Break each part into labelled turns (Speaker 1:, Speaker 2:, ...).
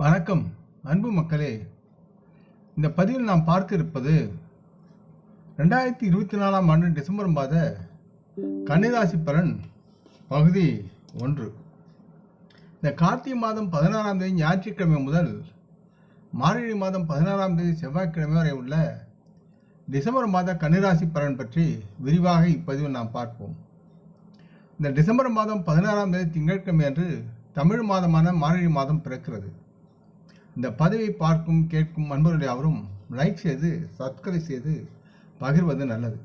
Speaker 1: வணக்கம் அன்பு மக்களே. இந்த பதிவில் நாம் பார்க்க இருப்பது 2024ஆம் ஆண்டு டிசம்பர் மாத கன்னிராசி பலன் பகுதி 1. இந்த கார்த்திகை மாதம் 16ஆம் தேதி ஞாயிற்றுக்கிழமை முதல் மார்கழி மாதம் 16ஆம் தேதி செவ்வாய்க்கிழமை வரை உள்ள டிசம்பர் மாத கன்னிராசி பலன் பற்றி விரிவாக இப்பதிவில் நாம் பார்ப்போம். இந்த டிசம்பர் மாதம் 16ஆம் தேதி திங்கட்கிழமை அன்று தமிழ் மாதமான மார்கழி மாதம் பிறக்கிறது. இந்த பதிவை பார்க்கும் கேட்கும் அன்பர்கள் யாவரும் லைக் செய்து சப்ஸ்கிரைப் செய்து பகிர்வது நல்லது.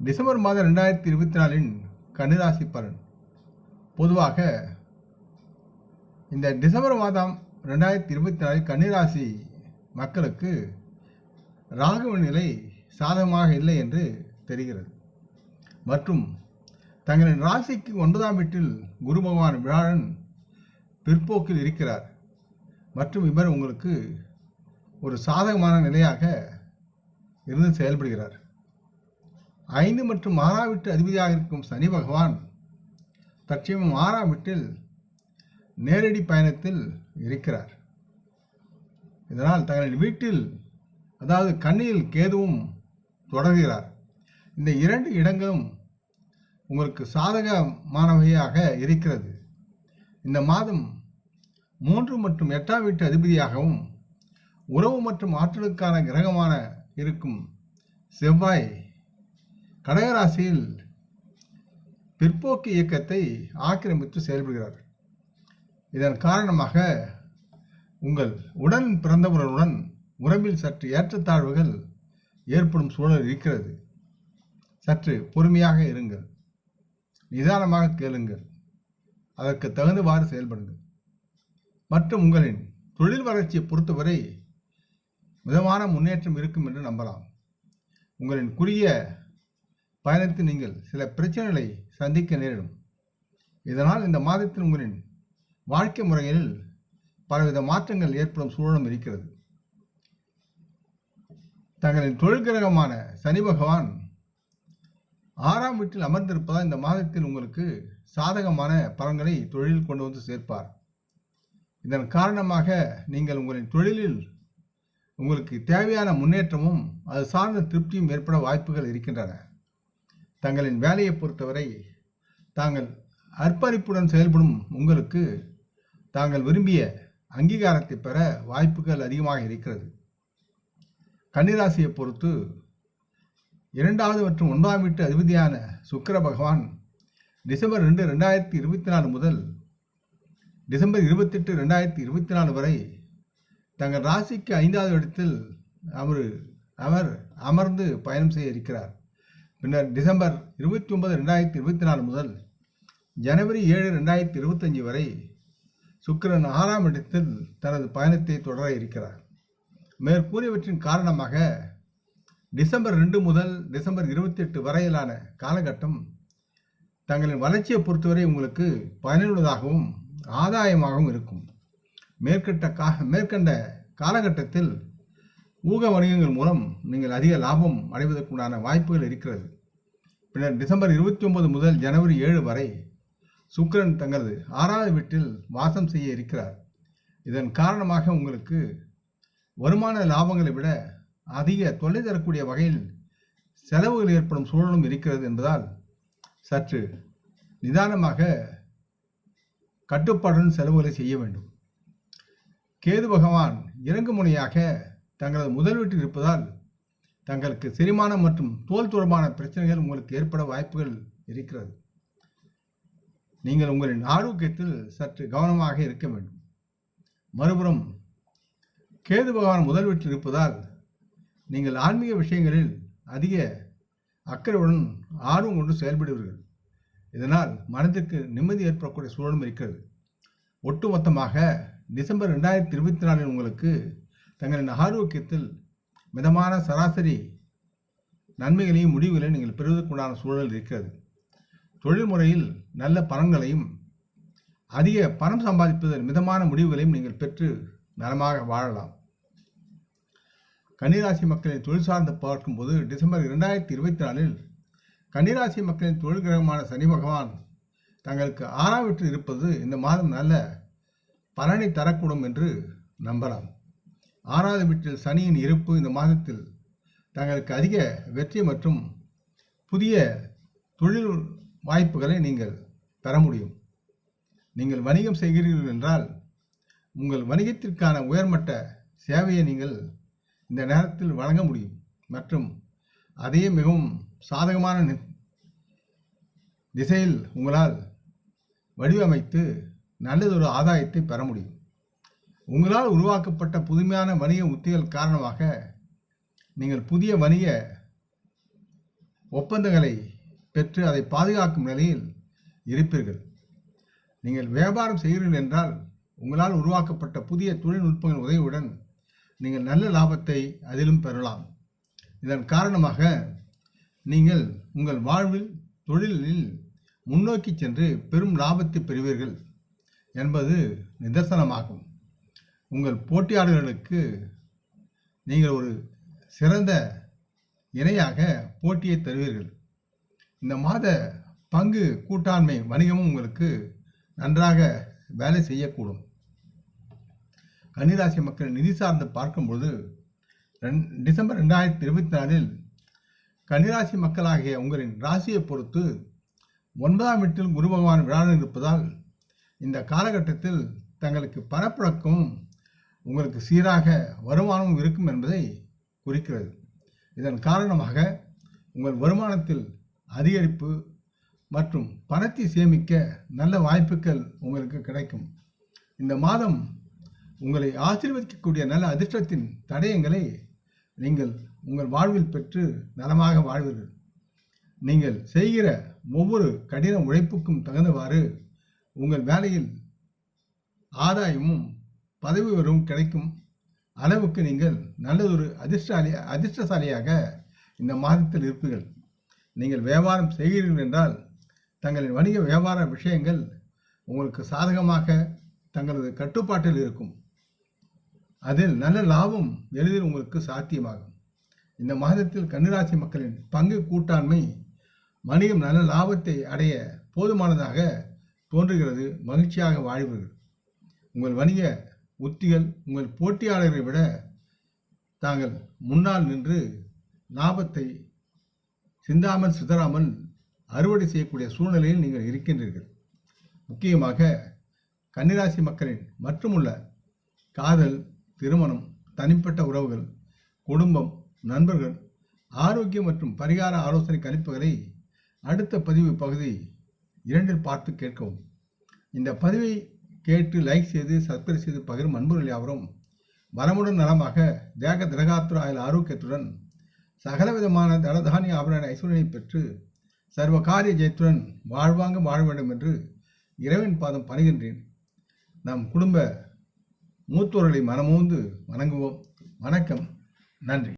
Speaker 1: டிசம்பர் மாதம் 2024இன் கன்னிராசி பலன். பொதுவாக இந்த டிசம்பர் மாதம் 2024 கன்னிராசி மக்களுக்கு ராகுவின் நிலை சாதகமாக இல்லை என்று தெரிகிறது. மற்றும் தங்களின் ராசிக்கு 9ஆம் வீட்டில் குரு பகவான் வியாழன் பிற்போக்கில் இருக்கிறார். மற்றும் இவர் உங்களுக்கு ஒரு சாதகமான நிலையாக இருந்து செயல்படுகிறார். 5 மற்றும் 6ஆம் வீட்டு அதிபதியாக இருக்கும் சனி பகவான் தற்சமயம் 6ஆம் வீட்டில் நேரடி பயணத்தில் இருக்கிறார். இதனால் தங்களின் வீட்டில் அதாவது கன்னியில் கேதுவும் தொடர்கிறார். இந்த 2 இடங்களும் உங்களுக்கு சாதகமானவையாக இருக்கிறது. இந்த மாதம் 3 மற்றும் 8ஆம் வீட்டு அதிபதியாகவும் உறவு மற்றும் ஆற்றலுக்கான கிரகமான இருக்கும் செவ்வாய் கடகராசியில் பிற்போக்கு இயக்கத்தை ஆக்கிரமித்து செயல்படுகிறார். இதன் காரணமாக உங்கள் உடன் பிறந்தவர்களுடன் உறவில் சற்று ஏற்றத்தாழ்வுகள் ஏற்படும் சூழல் இருக்கிறது. சற்று பொறுமையாக இருங்கள், நிதானமாக கேளுங்கள், அதற்கு தகுந்தவாறு செயல்படுங்கள். மற்றும் உங்களின் தொழில் வளர்ச்சியை பொறுத்தவரை மிதமான முன்னேற்றம் இருக்கும் என்று நம்பலாம். உங்களின் குறுகிய பயணத்தில் நீங்கள் சில பிரச்சனைகளை சந்திக்க நேரிடும். இதனால் இந்த மாதத்தில் உங்களின் வாழ்க்கை முறையில் பலவித மாற்றங்கள் ஏற்படும் சூழலும் இருக்கிறது. தங்களின் தொழில் கிரகமான சனி பகவான் 6ஆம் வீட்டில் அமர்ந்திருப்பதால் இந்த மாதத்தில் உங்களுக்கு சாதகமான பலன்களை தொழிலில் கொண்டு வந்து சேர்ப்பார். இதன் காரணமாக நீங்கள் உங்களின் தொழிலில் உங்களுக்கு தேவையான முன்னேற்றமும் அது சார்ந்த திருப்தியும் ஏற்பட வாய்ப்புகள் இருக்கின்றன. தங்களின் வேலையை பொறுத்தவரை தாங்கள் அர்ப்பணிப்புடன் செயல்படும் உங்களுக்கு தாங்கள் விரும்பிய அங்கீகாரத்தை பெற வாய்ப்புகள் அதிகமாக இருக்கிறது. கன்னிராசியை பொறுத்து 2வது மற்றும் 9ஆம் வீட்டு அதிபதியான சுக்கிர பகவான் டிசம்பர் 2, 2024 முதல் டிசம்பர் 28, 2024 வரை தங்கள் ராசிக்கு 5வது இடத்தில் அவர் அமர்ந்து பயணம் செய்ய இருக்கிறார். பின்னர் டிசம்பர் 29, 2024 முதல் ஜனவரி 7, 2025 வரை சுக்கிரன் 6ஆம் இடத்தில் தனது பயணத்தை தொடர இருக்கிறார். மேற்கூறியவற்றின் காரணமாக டிசம்பர் 2 முதல் டிசம்பர் 28 வரையிலான காலகட்டம் தங்களின் வளர்ச்சியை பொறுத்தவரை உங்களுக்கு பயனுள்ளதாகவும் ஆதாயமாகவும் இருக்கும். மேற்கண்ட காலகட்டத்தில் ஊக வணிகங்கள் மூலம் நீங்கள் அதிக லாபம் அடைவதற்குண்டான வாய்ப்புகள் இருக்கிறது. பின்னர் டிசம்பர் 29 முதல் ஜனவரி 7 வரை சுக்கிரன் தங்களது 6ஆவது வீட்டில் வாசம் செய்ய இருக்கிறார். இதன் காரணமாக உங்களுக்கு வருமான லாபங்களை விட அதிக தொல்லை தரக்கூடிய வகையில் செலவுகள் ஏற்படும் சூழலும் இருக்கிறது என்பதால் சற்று நிதானமாக கட்டுப்பாடுடன் செலவுகளை செய்ய வேண்டும். கேது பகவான் இறங்கு முனையாக தங்களது முதல் வீட்டில் இருப்பதால் தங்களுக்கு செரிமானம் மற்றும் தோல் தொடர்பான பிரச்சனைகள் உங்களுக்கு ஏற்பட வாய்ப்புகள் இருக்கிறது. நீங்கள் உங்களின் ஆரோக்கியத்தில் சற்று கவனமாக இருக்க வேண்டும். மறுபுறம் கேது பகவான் முதல் வீட்டில் இருப்பதால் நீங்கள் ஆன்மீக விஷயங்களில் அதிக அக்கறையுடன் ஆர்வம் கொண்டு செயல்படுவீர்கள். இதனால் மனதிற்கு நிம்மதி ஏற்படக்கூடிய சூழலும் இருக்கிறது. ஒட்டுமொத்தமாக டிசம்பர் 2024 உங்களுக்கு தங்களின் ஆரோக்கியத்தில் மிதமான சராசரி நன்மைகளையும் முடிவுகளையும் நீங்கள் பெறுவதற்குண்டான சூழல் இருக்கிறது. தொழில் முறையில் நல்ல பலன்களையும் அதிக பணம் சம்பாதிப்பதில் மிதமான முடிவுகளையும் நீங்கள் பெற்று நலமாக வாழலாம். கன்னிராசி மக்களின் தொழில் சார்ந்து பார்க்கும்போது டிசம்பர் 2024 கன்னிராசி மக்களின் தொழில் கிரகமான சனி பகவான் தங்களுக்கு 6ஆம் வீட்டில் இருப்பது இந்த மாதம் நல்ல பலனை தரக்கூடும் என்று நம்பலாம். 6வது வீட்டில் சனியின் இருப்பு இந்த மாதத்தில் தங்களுக்கு அதிக வெற்றி மற்றும் புதிய தொழில் வாய்ப்புகளை நீங்கள் பெற முடியும். நீங்கள் வணிகம் செய்கிறீர்கள் என்றால் உங்கள் வணிகத்திற்கான உயர்மட்ட சேவையை நீங்கள் இந்த நேரத்தில் வழங்க முடியும் மற்றும் அதையே மிகவும் சாதகமான திசையில் உங்களால் வடிவமைத்து நல்லதொரு ஆதாயத்தை பெற முடியும். உங்களால் உருவாக்கப்பட்ட புதுமையான வணிக உத்திகள் காரணமாக நீங்கள் புதிய வணிக ஒப்பந்தங்களை பெற்று அதை பாதுகாக்கும் நிலையில் இருப்பீர்கள். நீங்கள் வியாபாரம் செய்கிறீர்கள் என்றால் உங்களால் உருவாக்கப்பட்ட புதிய தொழில்நுட்பங்கள் உதவியுடன் நீங்கள் நல்ல லாபத்தை அதிலும் பெறலாம். இதன் காரணமாக நீங்கள் உங்கள் வாழ்வில் தொழிலில் முன்னோக்கி சென்று பெரும் லாபத்தை பெறுவீர்கள் என்பது நிதர்சனமாகும். உங்கள் போட்டியாளர்களுக்கு நீங்கள் ஒரு சிறந்த இணையாக போட்டியை தருவீர்கள். இந்த மாத பங்கு கூட்டாண்மை வணிகமும் உங்களுக்கு நன்றாக வேலை செய்யக்கூடும். கன்னிராசி மக்கள் நிதி சார்ந்து பார்க்கும்போது டிசம்பர் 2024 கன்னிராசி மக்களாகிய உங்களின் ராசியை பொறுத்து 9ஆம் வீட்டில் குரு பகவான் விழாவில் இருப்பதால் இந்த காலகட்டத்தில் தங்களுக்கு பணப்புழக்கமும் உங்களுக்கு சீராக வருமானமும் இருக்கும் என்பதை குறிக்கிறது. இதன் காரணமாக உங்கள் வருமானத்தில் அதிகரிப்பு மற்றும் பணத்தை சேமிக்க நல்ல வாய்ப்புகள் உங்களுக்கு கிடைக்கும். இந்த மாதம் உங்களை ஆசீர்வதிக்கக்கூடிய நல்ல அதிர்ஷ்டத்தின் தடயங்களை நீங்கள் உங்கள் வாழ்வில் பெற்று நலமாக வாழ்வீர்கள். நீங்கள் செய்கிற ஒவ்வொரு கடின உழைப்புக்கும் தகுந்தவாறு உங்கள் வேலையில் ஆதாயமும் பதவி உயர்வும் கிடைக்கும் அளவுக்கு நீங்கள் நல்லதொரு அதிர்ஷ்டசாலியாக இந்த மாதத்தில் இருப்பீர்கள். நீங்கள் வியாபாரம் செய்கிறீர்கள் என்றால் தங்களின் வணிக வியாபார விஷயங்கள் உங்களுக்கு சாதகமாக தங்களது கட்டுப்பாட்டில் இருக்கும். அதில் நல்ல லாபம் எளிதில் உங்களுக்கு சாத்தியமாகும். இந்த மாதத்தில் கன்னிராசி மக்களின் பங்கு கூட்டாண்மை வணிகம் நல்ல லாபத்தை அடைய போதுமானதாக தோன்றுகிறது. மகிழ்ச்சியாக வாழ்வீர்கள். உங்கள் வணிக உத்திகள் உங்கள் போட்டியாளர்களை விட தாங்கள் முன்னால் நின்று லாபத்தை சிந்தாமல் சிதறாமல் அறுவடை செய்யக்கூடிய சூழ்நிலையில் நீங்கள் இருக்கின்றீர்கள். முக்கியமாக கன்னிராசி மக்களின் மற்றுமுள்ள காதல், திருமணம், தனிப்பட்ட உறவுகள், குடும்பம், நண்பர்கள், ஆரோக்கியம் மற்றும் பரிகார ஆலோசனை கணிப்புகளை அடுத்த பதிவு பகுதி 2 பார்த்து கேட்கவும். இந்த பதிவை கேட்டு லைக் செய்து சப்ஸ்கிரைப் செய்து பகிரும் அன்புகள் யாவரும் வளமுடன் நலமாக தேக திரகாத்துர ஆயுள் ஆரோக்கியத்துடன் சகலவிதமான தனதானிய ஆபரண ஐஸ்வர்யனை பெற்று சர்வ காரிய ஜெயத்துடன் வாழ்வாங்க வாழ வேண்டும் என்று இறைவன் பாதம் பணிகின்றேன். நம் குடும்ப மூத்தோர்களை மனமோந்து வணங்குவோம். வணக்கம். நன்றி.